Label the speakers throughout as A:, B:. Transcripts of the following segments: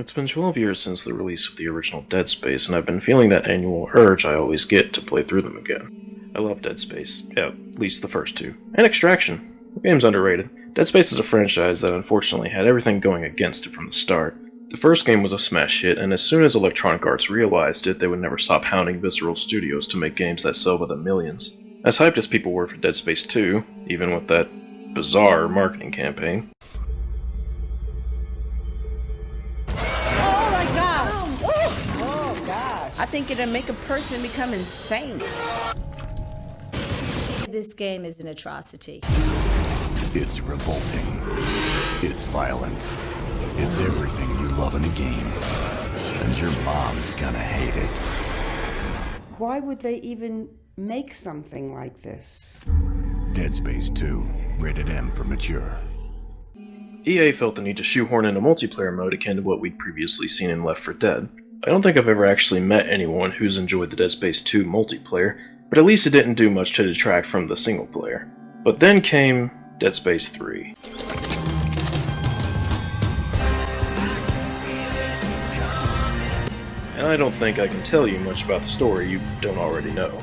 A: It's been 12 years since the release of the original Dead Space, and I've been feeling that annual urge I always get to play through them again. I love Dead Space, yeah, at least the first two. And Extraction. The game's underrated. Dead Space is a franchise that unfortunately had everything going against it from the start. The first game was a smash hit, and as soon as Electronic Arts realized it, they would never stop hounding Visceral Studios to make games that sell by the millions. As hyped as people were for Dead Space 2, even with that bizarre marketing campaign,
B: I think it'll make a person become insane.
C: This game is an atrocity.
D: It's revolting. It's violent. It's everything you love in a game. And your mom's gonna hate it.
E: Why would they even make something like this?
D: Dead Space 2, rated M for mature.
A: EA felt the need to shoehorn in a multiplayer mode akin to what we'd previously seen in Left 4 Dead. I don't think I've ever actually met anyone who's enjoyed the Dead Space 2 multiplayer, but at least it didn't do much to detract from the single player. But then came Dead Space 3. And I don't think I can tell you much about the story you don't already know.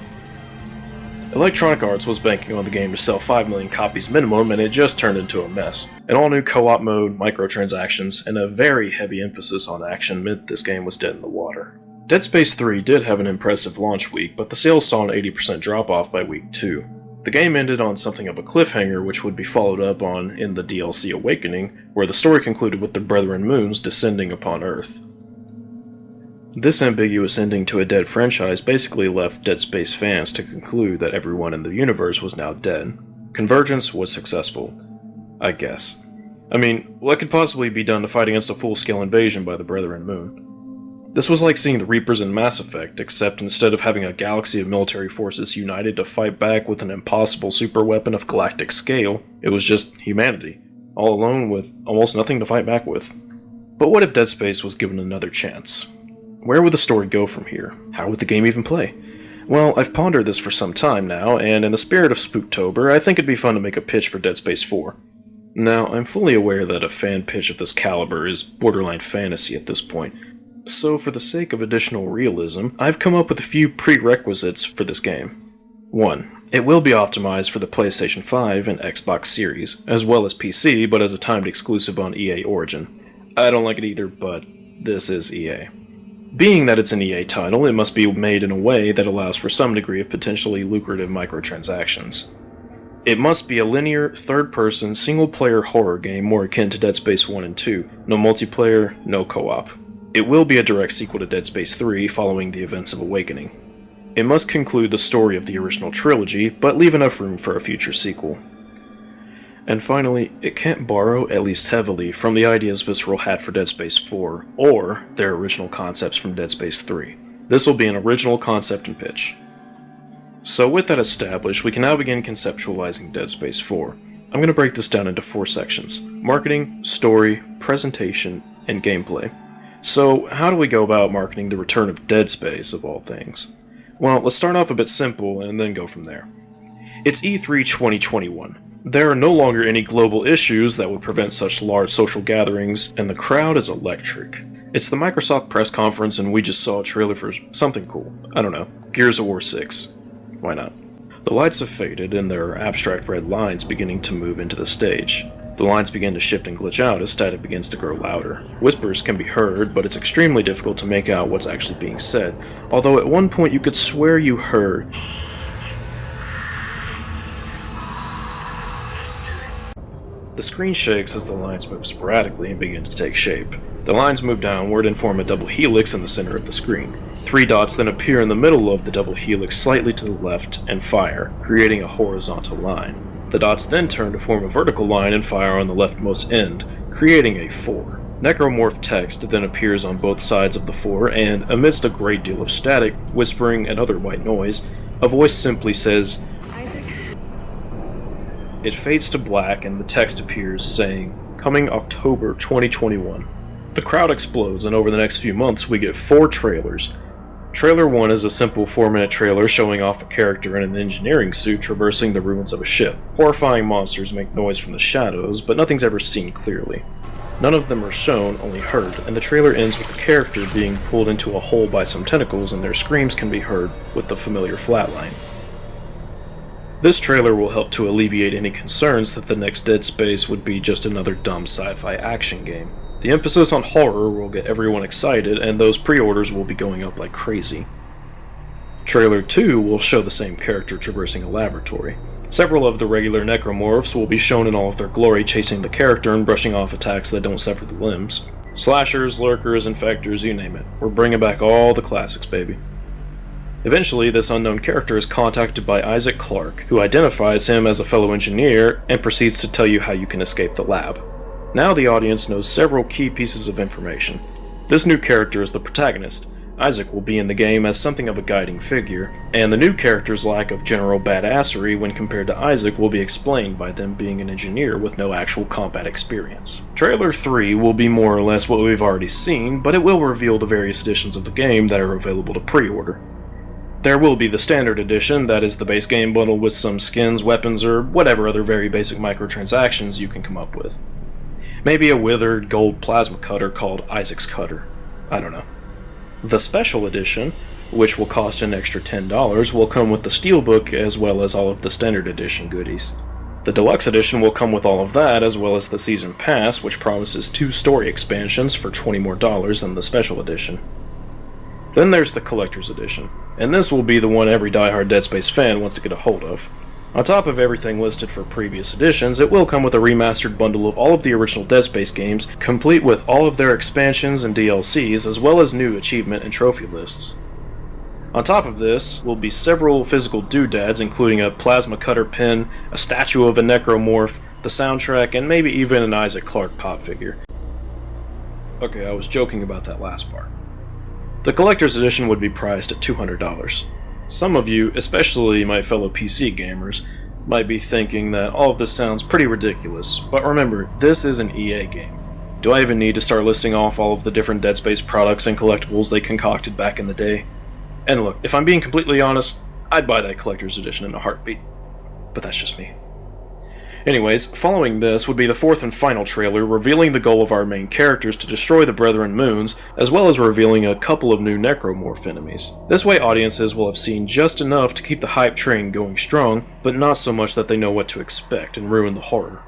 A: Electronic Arts was banking on the game to sell 5 million copies minimum, and it just turned into a mess. An all-new co-op mode, microtransactions, and a very heavy emphasis on action meant this game was dead in the water. Dead Space 3 did have an impressive launch week, but the sales saw an 80% drop-off by week 2. The game ended on something of a cliffhanger, which would be followed up on in the DLC Awakening, where the story concluded with the Brethren Moons descending upon Earth. This ambiguous ending to a dead franchise basically left Dead Space fans to conclude that everyone in the universe was now dead. Convergence was successful, I guess. I mean, what could possibly be done to fight against a full-scale invasion by the Brethren Moon? This was like seeing the Reapers in Mass Effect, except instead of having a galaxy of military forces united to fight back with an impossible superweapon of galactic scale, it was just humanity, all alone with almost nothing to fight back with. But what if Dead Space was given another chance? Where would the story go from here? How would the game even play? Well, I've pondered this for some time now, and in the spirit of Spooktober, I think it'd be fun to make a pitch for Dead Space 4. Now, I'm fully aware that a fan pitch of this caliber is borderline fantasy at this point, so for the sake of additional realism, I've come up with a few prerequisites for this game. 1. It will be optimized for the PlayStation 5 and Xbox Series, as well as PC, but as a timed exclusive on EA Origin. I don't like it either, but this is EA. Being that it's an EA title, it must be made in a way that allows for some degree of potentially lucrative microtransactions. It must be a linear, third-person, single-player horror game more akin to Dead Space 1 and 2. No multiplayer, no co-op. It will be a direct sequel to Dead Space 3 following the events of Awakening. It must conclude the story of the original trilogy, but leave enough room for a future sequel. And finally, it can't borrow, at least heavily, from the ideas Visceral had for Dead Space 4, or their original concepts from Dead Space 3. This will be an original concept and pitch. So with that established, we can now begin conceptualizing Dead Space 4. I'm going to break this down into 4 sections: marketing, story, presentation, and gameplay. So how do we go about marketing the return of Dead Space, of all things? Well, let's start off a bit simple and then go from there. It's E3 2021. There are no longer any global issues that would prevent such large social gatherings, and the crowd is electric. It's the Microsoft press conference and we just saw a trailer for something cool. I don't know, Gears of War 6. Why not? The lights have faded and there are abstract red lines beginning to move into the stage. The lines begin to shift and glitch out as static begins to grow louder. Whispers can be heard, but it's extremely difficult to make out what's actually being said, although at one point you could swear you heard. The screen shakes as the lines move sporadically and begin to take shape. The lines move downward and form a double helix in the center of the screen. 3 dots then appear in the middle of the double helix slightly to the left and fire, creating a horizontal line. The dots then turn to form a vertical line and fire on the leftmost end, creating a 4. Necromorph text then appears on both sides of the 4, and amidst a great deal of static, whispering, and other white noise, a voice simply says, it fades to black and the text appears saying, coming October 2021. The crowd explodes and over the next few months we get 4 trailers. Trailer 1 is a simple 4-minute trailer showing off a character in an engineering suit traversing the ruins of a ship. Horrifying monsters make noise from the shadows, but nothing's ever seen clearly. None of them are shown, only heard, and the trailer ends with the character being pulled into a hole by some tentacles and their screams can be heard with the familiar flatline. This trailer will help to alleviate any concerns that the next Dead Space would be just another dumb sci-fi action game. The emphasis on horror will get everyone excited, and those pre-orders will be going up like crazy. Trailer 2 will show the same character traversing a laboratory. Several of the regular necromorphs will be shown in all of their glory chasing the character and brushing off attacks that don't sever the limbs. Slashers, lurkers, infectors, you name it. We're bringing back all the classics, baby. Eventually, this unknown character is contacted by Isaac Clarke, who identifies him as a fellow engineer and proceeds to tell you how you can escape the lab. Now the audience knows several key pieces of information. This new character is the protagonist. Isaac will be in the game as something of a guiding figure, and the new character's lack of general badassery when compared to Isaac will be explained by them being an engineer with no actual combat experience. Trailer 3 will be more or less what we've already seen, but it will reveal the various editions of the game that are available to pre-order. There will be the standard edition, that is the base game bundle with some skins, weapons, or whatever other very basic microtransactions you can come up with. Maybe a withered gold plasma cutter called Isaac's Cutter. I don't know. The special edition, which will cost an extra $10, will come with the steelbook as well as all of the standard edition goodies. The deluxe edition will come with all of that as well as the season pass, which promises 2 story expansions for $20 more than the special edition. Then there's the collector's edition, and this will be the one every diehard Dead Space fan wants to get a hold of. On top of everything listed for previous editions, it will come with a remastered bundle of all of the original Dead Space games, complete with all of their expansions and DLCs, as well as new achievement and trophy lists. On top of this will be several physical doodads, including a plasma cutter pin, a statue of a necromorph, the soundtrack, and maybe even an Isaac Clarke pop figure. Okay, I was joking about that last part. The collector's edition would be priced at $200. Some of you, especially my fellow PC gamers, might be thinking that all of this sounds pretty ridiculous, but remember, this is an EA game. Do I even need to start listing off all of the different Dead Space products and collectibles they concocted back in the day? And look, if I'm being completely honest, I'd buy that collector's edition in a heartbeat. But that's just me. Anyways, following this would be the 4th and final trailer, revealing the goal of our main characters to destroy the Brethren Moons, as well as revealing a couple of new necromorph enemies. This way audiences will have seen just enough to keep the hype train going strong, but not so much that they know what to expect and ruin the horror.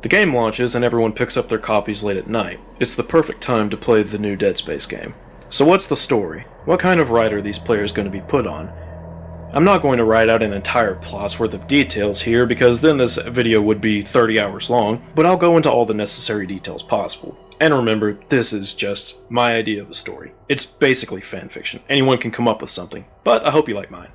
A: The game launches and everyone picks up their copies late at night. It's the perfect time to play the new Dead Space game. So what's the story? What kind of ride are these players going to be put on? I'm not going to write out an entire plot's worth of details here because then this video would be 30 hours long, but I'll go into all the necessary details possible. And remember, this is just my idea of a story. It's basically fanfiction. Anyone can come up with something, but I hope you like mine.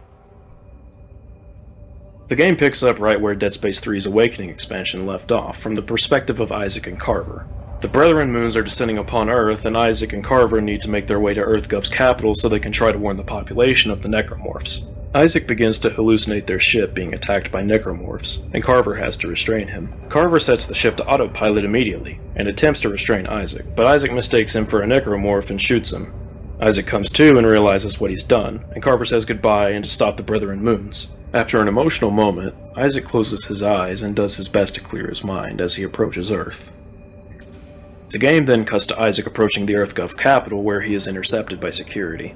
A: The game picks up right where Dead Space 3's Awakening expansion left off, from the perspective of Isaac and Carver. The Brethren Moons are descending upon Earth, and Isaac and Carver need to make their way to EarthGov's capital so they can try to warn the population of the necromorphs. Isaac begins to hallucinate their ship being attacked by necromorphs, and Carver has to restrain him. Carver sets the ship to autopilot immediately, and attempts to restrain Isaac, but Isaac mistakes him for a necromorph and shoots him. Isaac comes to and realizes what he's done, and Carver says goodbye and to stop the Brethren Moons. After an emotional moment, Isaac closes his eyes and does his best to clear his mind as he approaches Earth. The game then cuts to Isaac approaching the EarthGov capital where he is intercepted by security.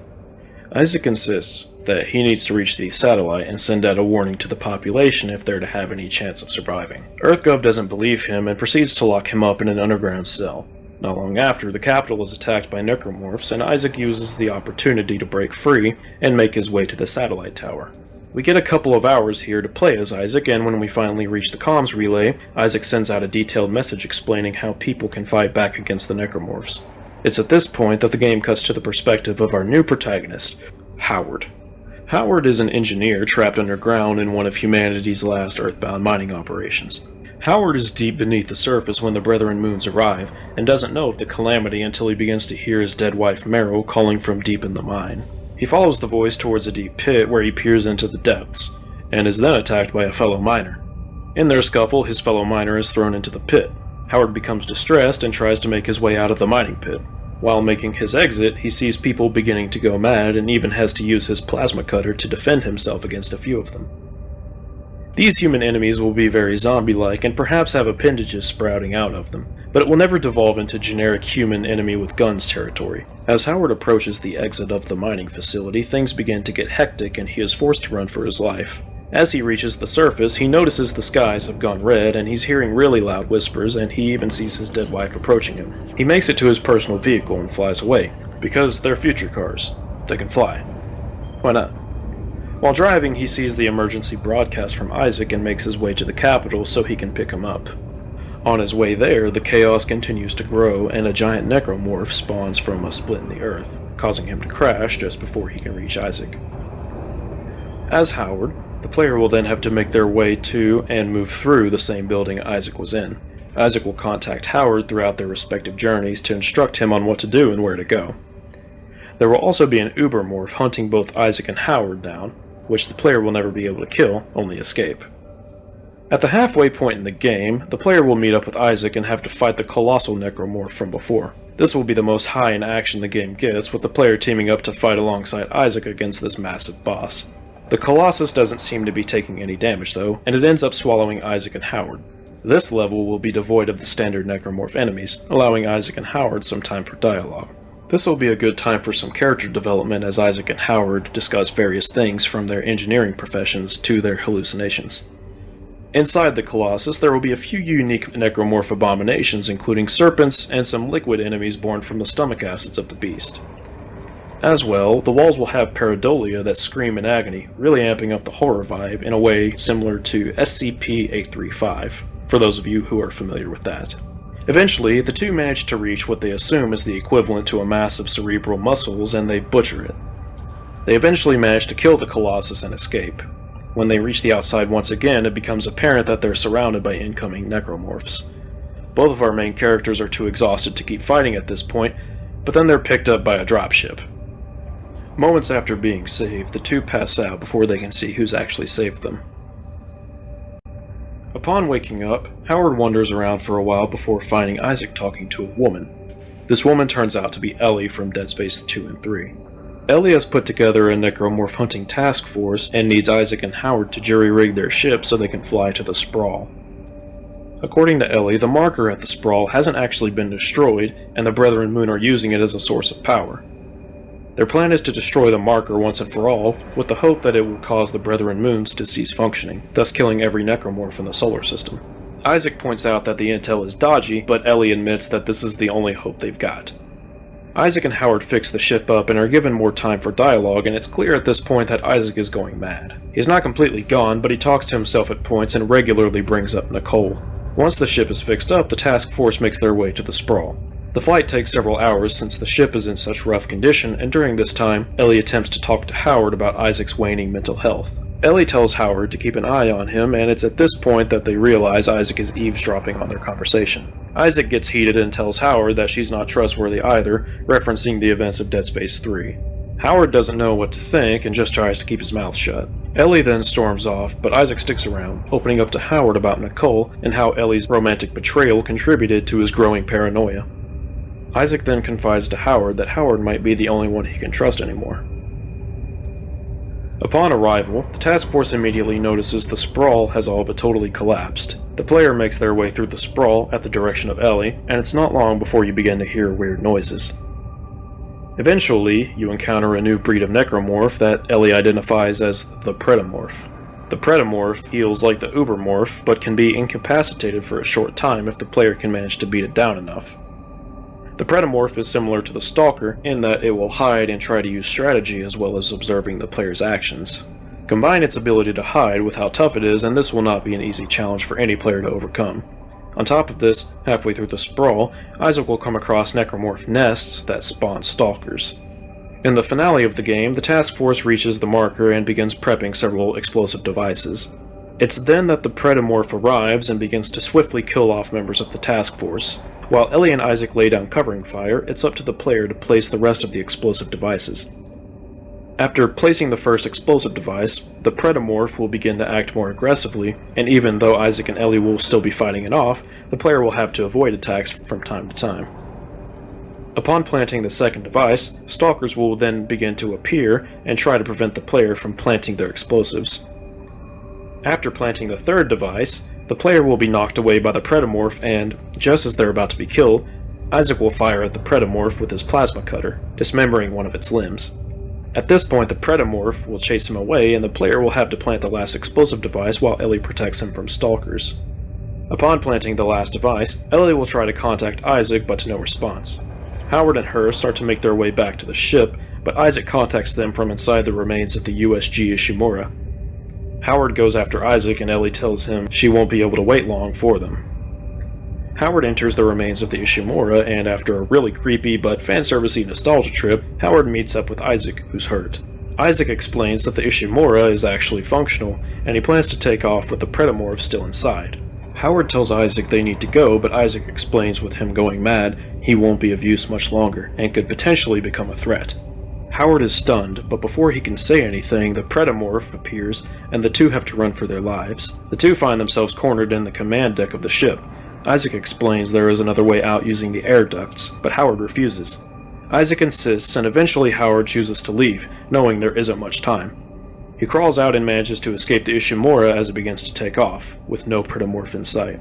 A: Isaac insists that he needs to reach the satellite and send out a warning to the population if they're to have any chance of surviving. EarthGov doesn't believe him and proceeds to lock him up in an underground cell. Not long after, the capital is attacked by necromorphs, and Isaac uses the opportunity to break free and make his way to the satellite tower. We get a couple of hours here to play as Isaac, and when we finally reach the comms relay, Isaac sends out a detailed message explaining how people can fight back against the necromorphs. It's at this point that the game cuts to the perspective of our new protagonist, Howard. Howard is an engineer trapped underground in one of humanity's last earthbound mining operations. Howard is deep beneath the surface when the Brethren Moons arrive, and doesn't know of the calamity until he begins to hear his dead wife Meryl calling from deep in the mine. He follows the voice towards a deep pit where he peers into the depths, and is then attacked by a fellow miner. In their scuffle, his fellow miner is thrown into the pit. Howard becomes distressed and tries to make his way out of the mining pit. While making his exit, he sees people beginning to go mad and even has to use his plasma cutter to defend himself against a few of them. These human enemies will be very zombie-like and perhaps have appendages sprouting out of them, but it will never devolve into generic human enemy with guns territory. As Howard approaches the exit of the mining facility, things begin to get hectic and he is forced to run for his life. As he reaches the surface, he notices the skies have gone red and he's hearing really loud whispers, and he even sees his dead wife approaching him. He makes it to his personal vehicle and flies away, because they're future cars. They can fly. Why not? While driving, he sees the emergency broadcast from Isaac and makes his way to the capital so he can pick him up. On his way there, the chaos continues to grow and a giant necromorph spawns from a split in the earth, causing him to crash just before he can reach Isaac. As Howard, the player will then have to make their way to and move through the same building Isaac was in. Isaac will contact Howard throughout their respective journeys to instruct him on what to do and where to go. There will also be an Ubermorph hunting both Isaac and Howard down, which the player will never be able to kill, only escape. At the halfway point in the game, the player will meet up with Isaac and have to fight the colossal necromorph from before. This will be the most high in action the game gets, with the player teaming up to fight alongside Isaac against this massive boss. The Colossus doesn't seem to be taking any damage though, and it ends up swallowing Isaac and Howard. This level will be devoid of the standard necromorph enemies, allowing Isaac and Howard some time for dialogue. This will be a good time for some character development as Isaac and Howard discuss various things from their engineering professions to their hallucinations. Inside the Colossus, there will be a few unique necromorph abominations, including serpents and some liquid enemies born from the stomach acids of the beast. As well, the walls will have pareidolia that scream in agony, really amping up the horror vibe in a way similar to SCP-835, for those of you who are familiar with that. Eventually, the two manage to reach what they assume is the equivalent to a mass of cerebral muscles, and they butcher it. They eventually manage to kill the Colossus and escape. When they reach the outside once again, it becomes apparent that they're surrounded by incoming necromorphs. Both of our main characters are too exhausted to keep fighting at this point, but then they're picked up by a dropship. Moments after being saved, the two pass out before they can see who's actually saved them. Upon waking up, Howard wanders around for a while before finding Isaac talking to a woman. This woman turns out to be Ellie from Dead Space 2 and 3. Ellie has put together a necromorph hunting task force and needs Isaac and Howard to jury-rig their ship so they can fly to the Sprawl. According to Ellie, the marker at the Sprawl hasn't actually been destroyed, and the Brethren Moon are using it as a source of power. Their plan is to destroy the marker once and for all, with the hope that it will cause the Brethren Moons to cease functioning, thus killing every necromorph in the solar system. Isaac points out that the intel is dodgy, but Ellie admits that this is the only hope they've got. Isaac and Howard fix the ship up and are given more time for dialogue, and it's clear at this point that Isaac is going mad. He's not completely gone, but he talks to himself at points and regularly brings up Nicole. Once the ship is fixed up, the task force makes their way to the Sprawl. The flight takes several hours since the ship is in such rough condition, and during this time, Ellie attempts to talk to Howard about Isaac's waning mental health. Ellie tells Howard to keep an eye on him, and it's at this point that they realize Isaac is eavesdropping on their conversation. Isaac gets heated and tells Howard that she's not trustworthy either, referencing the events of Dead Space 3. Howard doesn't know what to think and just tries to keep his mouth shut. Ellie then storms off, but Isaac sticks around, opening up to Howard about Nicole and how Ellie's romantic betrayal contributed to his growing paranoia. Isaac then confides to Howard that Howard might be the only one he can trust anymore. Upon arrival, the task force immediately notices the Sprawl has all but totally collapsed. The player makes their way through the Sprawl at the direction of Ellie, and it's not long before you begin to hear weird noises. Eventually, you encounter a new breed of necromorph that Ellie identifies as the Predomorph. The Predomorph heals like the Ubermorph, but can be incapacitated for a short time if the player can manage to beat it down enough. The Predomorph is similar to the Stalker in that it will hide and try to use strategy as well as observing the player's actions. Combine its ability to hide with how tough it is, and this will not be an easy challenge for any player to overcome. On top of this, halfway through the Sprawl, Isaac will come across necromorph nests that spawn stalkers. In the finale of the game, the task force reaches the marker and begins prepping several explosive devices. It's then that the Predomorph arrives and begins to swiftly kill off members of the task force. While Ellie and Isaac lay down covering fire, it's up to the player to place the rest of the explosive devices. After placing the first explosive device, the Predomorph will begin to act more aggressively, and even though Isaac and Ellie will still be fighting it off, the player will have to avoid attacks from time to time. Upon planting the second device, stalkers will then begin to appear and try to prevent the player from planting their explosives. After planting the third device, the player will be knocked away by the Predomorph and, just as they're about to be killed, Isaac will fire at the Predomorph with his plasma cutter, dismembering one of its limbs. At this point, the Predomorph will chase him away and the player will have to plant the last explosive device while Ellie protects him from stalkers. Upon planting the last device, Ellie will try to contact Isaac but to no response. Howard and her start to make their way back to the ship, but Isaac contacts them from inside the remains of the USG Ishimura. Howard goes after Isaac and Ellie tells him she won't be able to wait long for them. Howard enters the remains of the Ishimura, and after a really creepy but fanservice-y nostalgia trip, Howard meets up with Isaac, who's hurt. Isaac explains that the Ishimura is actually functional, and he plans to take off with the Predomorph still inside. Howard tells Isaac they need to go, but Isaac explains with him going mad, he won't be of use much longer, and could potentially become a threat. Howard is stunned, but before he can say anything, the Predomorph appears, and the two have to run for their lives. The two find themselves cornered in the command deck of the ship. Isaac explains there is another way out using the air ducts, but Howard refuses. Isaac insists, and eventually Howard chooses to leave, knowing there isn't much time. He crawls out and manages to escape the Ishimura as it begins to take off, with no Predomorph in sight.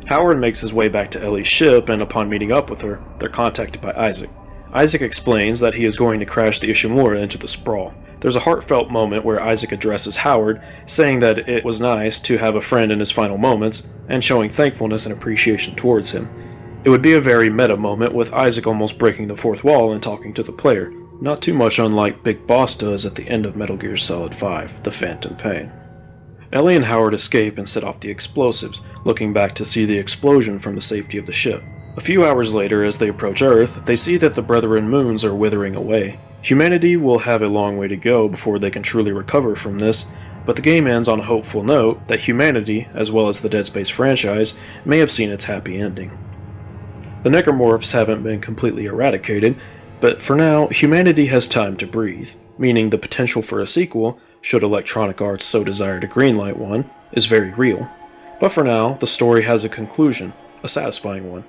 A: Howard makes his way back to Ellie's ship, and upon meeting up with her, they're contacted by Isaac. Isaac explains that he is going to crash the Ishimura into the sprawl. There's a heartfelt moment where Isaac addresses Howard, saying that it was nice to have a friend in his final moments, and showing thankfulness and appreciation towards him. It would be a very meta moment, with Isaac almost breaking the fourth wall and talking to the player, not too much unlike Big Boss does at the end of Metal Gear Solid 5, The Phantom Pain. Ellie and Howard escape and set off the explosives, looking back to see the explosion from the safety of the ship. A few hours later, as they approach Earth, they see that the Brethren moons are withering away. Humanity will have a long way to go before they can truly recover from this, but the game ends on a hopeful note that humanity, as well as the Dead Space franchise, may have seen its happy ending. The Necromorphs haven't been completely eradicated, but for now, humanity has time to breathe, meaning the potential for a sequel, should Electronic Arts so desire to greenlight one, is very real. But for now, the story has a conclusion, a satisfying one.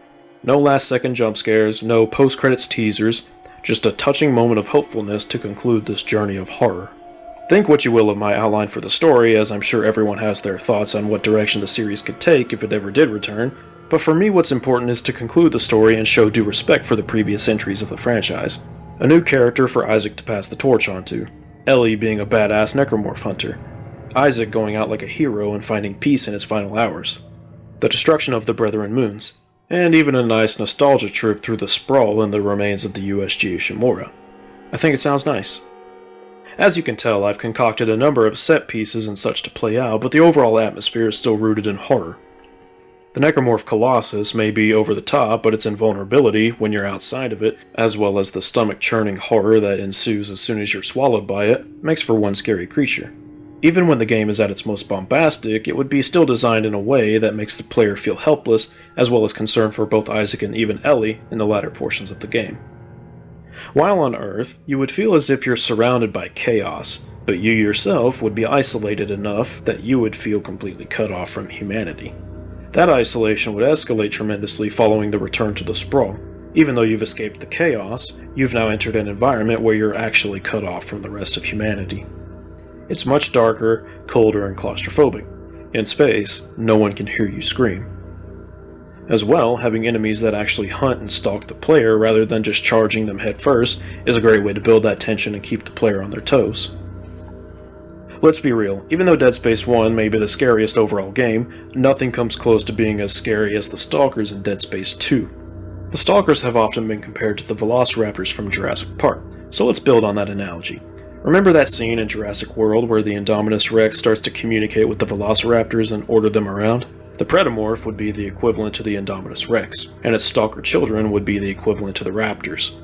A: No last-second jump scares, no post-credits teasers, just a touching moment of hopefulness to conclude this journey of horror. Think what you will of my outline for the story, as I'm sure everyone has their thoughts on what direction the series could take if it ever did return, but for me what's important is to conclude the story and show due respect for the previous entries of the franchise. A new character for Isaac to pass the torch onto, Ellie being a badass necromorph hunter, Isaac going out like a hero and finding peace in his final hours, the destruction of the Brethren moons, and even a nice nostalgia trip through the sprawl in the remains of the USG Ishimura. I think it sounds nice. As you can tell, I've concocted a number of set pieces and such to play out, but the overall atmosphere is still rooted in horror. The Necromorph Colossus may be over the top, but its invulnerability when you're outside of it, as well as the stomach-churning horror that ensues as soon as you're swallowed by it, makes for one scary creature. Even when the game is at its most bombastic, it would be still designed in a way that makes the player feel helpless, as well as concern for both Isaac and even Ellie in the latter portions of the game. While on Earth, you would feel as if you're surrounded by chaos, but you yourself would be isolated enough that you would feel completely cut off from humanity. That isolation would escalate tremendously following the return to the sprawl. Even though you've escaped the chaos, you've now entered an environment where you're actually cut off from the rest of humanity. It's much darker, colder, and claustrophobic. In space, no one can hear you scream. As well, having enemies that actually hunt and stalk the player rather than just charging them headfirst is a great way to build that tension and keep the player on their toes. Let's be real, even though Dead Space 1 may be the scariest overall game, nothing comes close to being as scary as the Stalkers in Dead Space 2. The Stalkers have often been compared to the Velociraptors from Jurassic Park, so let's build on that analogy. Remember that scene in Jurassic World where the Indominus Rex starts to communicate with the Velociraptors and order them around? The Predomorph would be the equivalent to the Indominus Rex, and its stalker children would be the equivalent to the Raptors.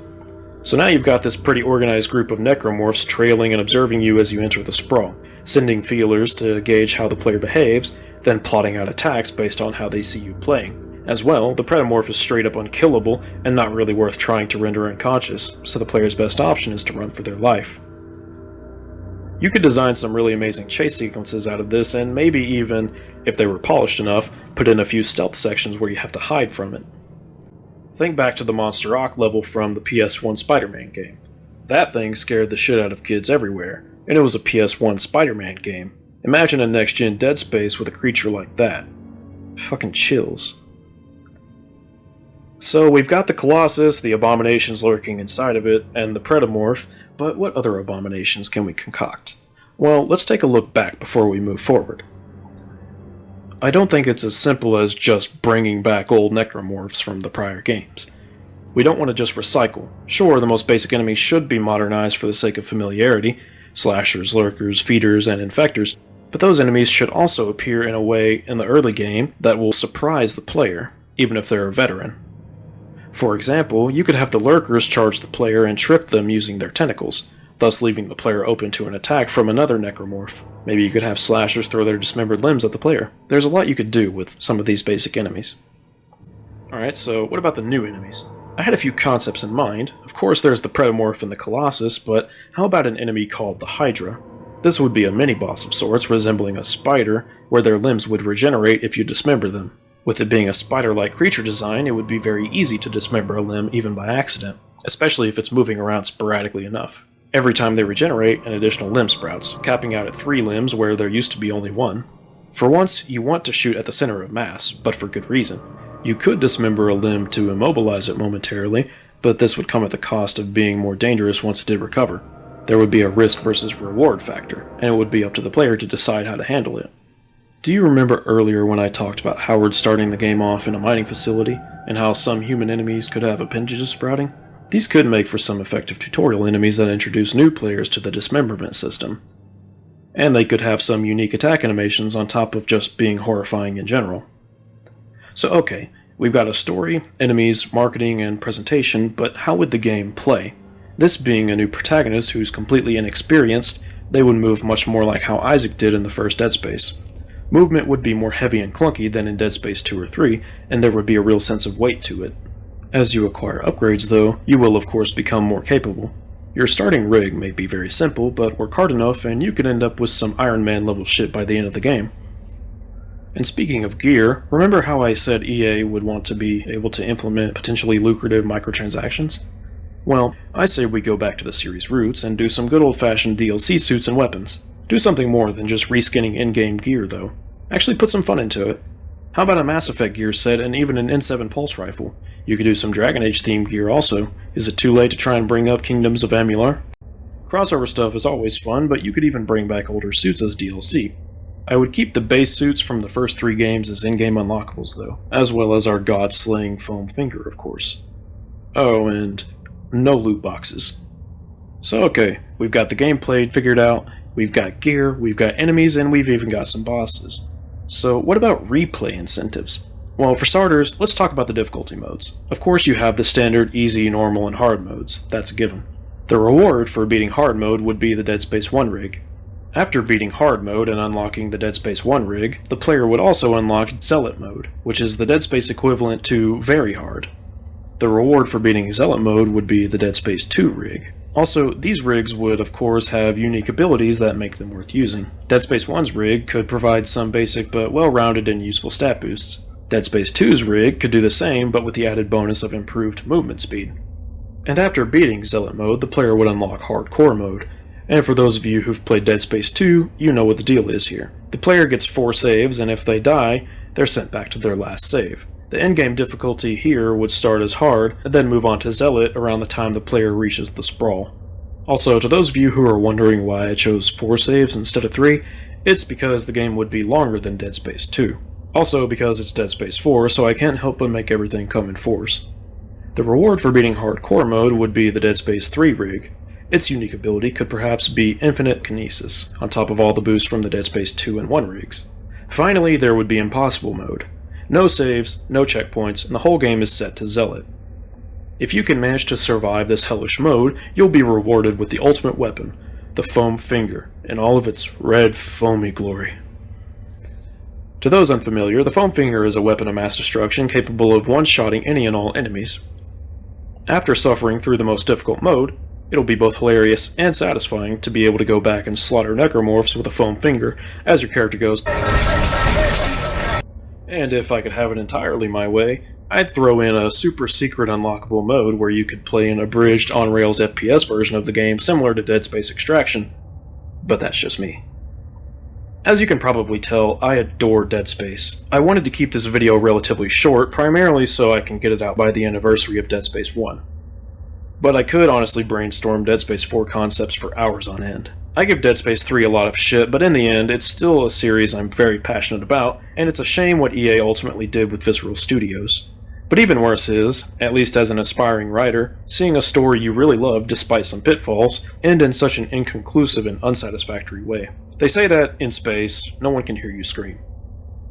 A: So now you've got this pretty organized group of necromorphs trailing and observing you as you enter the sprawl, sending feelers to gauge how the player behaves, then plotting out attacks based on how they see you playing. As well, the Predomorph is straight up unkillable and not really worth trying to render unconscious, so the player's best option is to run for their life. You could design some really amazing chase sequences out of this, and maybe even, if they were polished enough, put in a few stealth sections where you have to hide from it. Think back to the Monster Rock level from the PS1 Spider-Man game. That thing scared the shit out of kids everywhere, and it was a PS1 Spider-Man game. Imagine a next-gen Dead Space with a creature like that. Fucking chills. So we've got the Colossus, the abominations lurking inside of it, and the Predomorph, but what other abominations can we concoct? Well, let's take a look back before we move forward. I don't think it's as simple as just bringing back old necromorphs from the prior games. We don't want to just recycle. Sure, the most basic enemies should be modernized for the sake of familiarity, slashers, lurkers, feeders, and infectors, but those enemies should also appear in a way in the early game that will surprise the player, even if they're a veteran. For example, you could have the lurkers charge the player and trip them using their tentacles, thus leaving the player open to an attack from another necromorph. Maybe you could have slashers throw their dismembered limbs at the player. There's a lot you could do with some of these basic enemies. Alright, so what about the new enemies? I had a few concepts in mind. Of course there's the Predomorph and the Colossus, but how about an enemy called the Hydra? This would be a mini-boss of sorts, resembling a spider, where their limbs would regenerate if you dismember them. With it being a spider-like creature design, it would be very easy to dismember a limb even by accident, especially if it's moving around sporadically enough. Every time they regenerate, an additional limb sprouts, capping out at 3 limbs where there used to be only 1. For once, you want to shoot at the center of mass, but for good reason. You could dismember a limb to immobilize it momentarily, but this would come at the cost of being more dangerous once it did recover. There would be a risk versus reward factor, and it would be up to the player to decide how to handle it. Do you remember earlier when I talked about Howard starting the game off in a mining facility, and how some human enemies could have appendages sprouting? These could make for some effective tutorial enemies that introduce new players to the dismemberment system. And they could have some unique attack animations on top of just being horrifying in general. So okay, we've got a story, enemies, marketing, and presentation, but how would the game play? This being a new protagonist who's completely inexperienced, they would move much more like how Isaac did in the first Dead Space. Movement would be more heavy and clunky than in Dead Space 2 or 3, and there would be a real sense of weight to it. As you acquire upgrades though, you will of course become more capable. Your starting rig may be very simple, but work hard enough and you could end up with some Iron Man level shit by the end of the game. And speaking of gear, remember how I said EA would want to be able to implement potentially lucrative microtransactions? Well, I say we go back to the series' roots and do some good old-fashioned DLC suits and weapons. Do something more than just reskinning in-game gear though. Actually put some fun into it. How about a Mass Effect gear set and even an N7 pulse rifle? You could do some Dragon Age themed gear also. Is it too late to try and bring up Kingdoms of Amular? Crossover stuff is always fun, but you could even bring back older suits as DLC. I would keep the base suits from the first 3 games as in-game unlockables though, as well as our god-slaying foam finger of course. Oh, and no loot boxes. So okay, we've got the gameplay figured out, we've got gear, we've got enemies, and we've even got some bosses. So what about replay incentives? Well, for starters, let's talk about the difficulty modes. Of course you have the standard easy, normal, and hard modes, that's a given. The reward for beating hard mode would be the Dead Space 1 rig. After beating hard mode and unlocking the Dead Space 1 rig, the player would also unlock Zealot mode, which is the Dead Space equivalent to very hard. The reward for beating Zealot mode would be the Dead Space 2 rig. Also, these rigs would of course have unique abilities that make them worth using. Dead Space 1's rig could provide some basic but well-rounded and useful stat boosts. Dead Space 2's rig could do the same, but with the added bonus of improved movement speed. And after beating Zealot mode, the player would unlock Hardcore mode. And for those of you who've played Dead Space 2, you know what the deal is here. The player gets 4 saves, and if they die, they're sent back to their last save. The endgame difficulty here would start as hard, and then move on to Zealot around the time the player reaches the Sprawl. Also, to those of you who are wondering why I chose 4 saves instead of 3, it's because the game would be longer than Dead Space 2. Also because it's Dead Space 4, so I can't help but make everything come in fours. The reward for beating Hardcore mode would be the Dead Space 3 rig. Its unique ability could perhaps be Infinite Kinesis, on top of all the boosts from the Dead Space 2 and 1 rigs. Finally, there would be Impossible mode. No saves, no checkpoints, and the whole game is set to Zealot. If you can manage to survive this hellish mode, you'll be rewarded with the ultimate weapon, the Foam Finger, in all of its red, foamy glory. To those unfamiliar, the Foam Finger is a weapon of mass destruction capable of one-shotting any and all enemies. After suffering through the most difficult mode, it'll be both hilarious and satisfying to be able to go back and slaughter necromorphs with a Foam Finger as your character goes. And if I could have it entirely my way, I'd throw in a super secret unlockable mode where you could play an abridged on-rails FPS version of the game similar to Dead Space Extraction. But that's just me. As you can probably tell, I adore Dead Space. I wanted to keep this video relatively short, primarily so I can get it out by the anniversary of Dead Space 1. But I could honestly brainstorm Dead Space 4 concepts for hours on end. I give Dead Space 3 a lot of shit, but in the end, it's still a series I'm very passionate about, and it's a shame what EA ultimately did with Visceral Studios. But even worse is, at least as an aspiring writer, seeing a story you really love despite some pitfalls end in such an inconclusive and unsatisfactory way. They say that, in space, no one can hear you scream.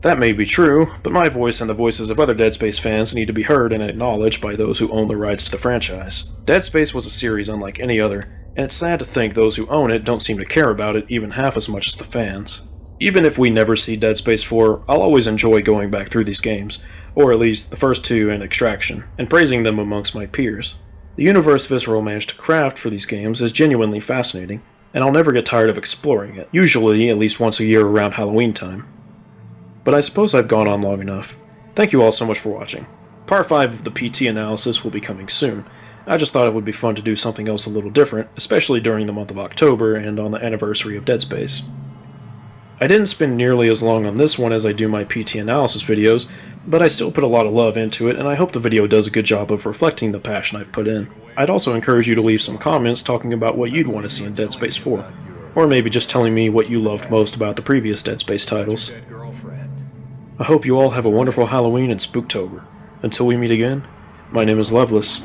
A: That may be true, but my voice and the voices of other Dead Space fans need to be heard and acknowledged by those who own the rights to the franchise. Dead Space was a series unlike any other, and it's sad to think those who own it don't seem to care about it even half as much as the fans. Even if we never see Dead Space 4, I'll always enjoy going back through these games, or at least the first two and Extraction, and praising them amongst my peers. The universe Visceral managed to craft for these games is genuinely fascinating, and I'll never get tired of exploring it, usually at least once a year around Halloween time. But I suppose I've gone on long enough. Thank you all so much for watching. Part 5 of the PT analysis will be coming soon. I just thought it would be fun to do something else a little different, especially during the month of October and on the anniversary of Dead Space. I didn't spend nearly as long on this one as I do my PT analysis videos, but I still put a lot of love into it, and I hope the video does a good job of reflecting the passion I've put in. I'd also encourage you to leave some comments talking about what you'd want to see in Dead Space 4, or maybe just telling me what you loved most about the previous Dead Space titles. I hope you all have a wonderful Halloween and Spooktober. Until we meet again, my name is Loveless,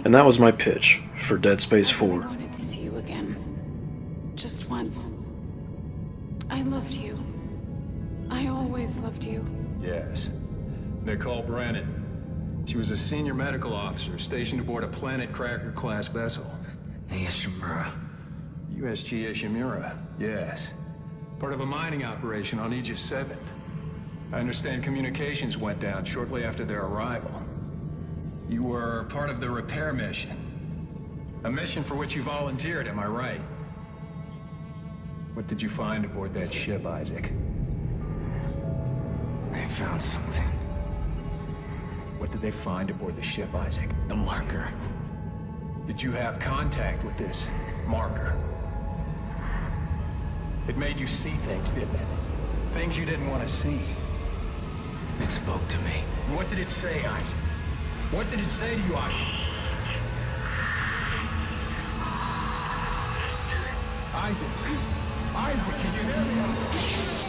A: and that was my pitch for Dead Space 4.
F: I wanted to see you again. Just once. I loved you. I always loved you.
G: Yes. Nicole Brennan. She was a senior medical officer stationed aboard a Planet Cracker-class vessel.
H: Ishimura.
G: USG Ishimura, yes. Part of a mining operation on Aegis 7. I understand communications went down shortly after their arrival. You were part of the repair mission. A mission for which you volunteered, am I right? What did you find aboard that ship, Isaac?
H: I found something.
G: What did they find aboard the ship, Isaac?
H: The marker.
G: Did you have contact with this marker? It made you see things, didn't it? Things you didn't want to see.
H: It spoke to me.
G: What did it say, Isaac? What did it say to you, Isaac? Isaac, can you hear me?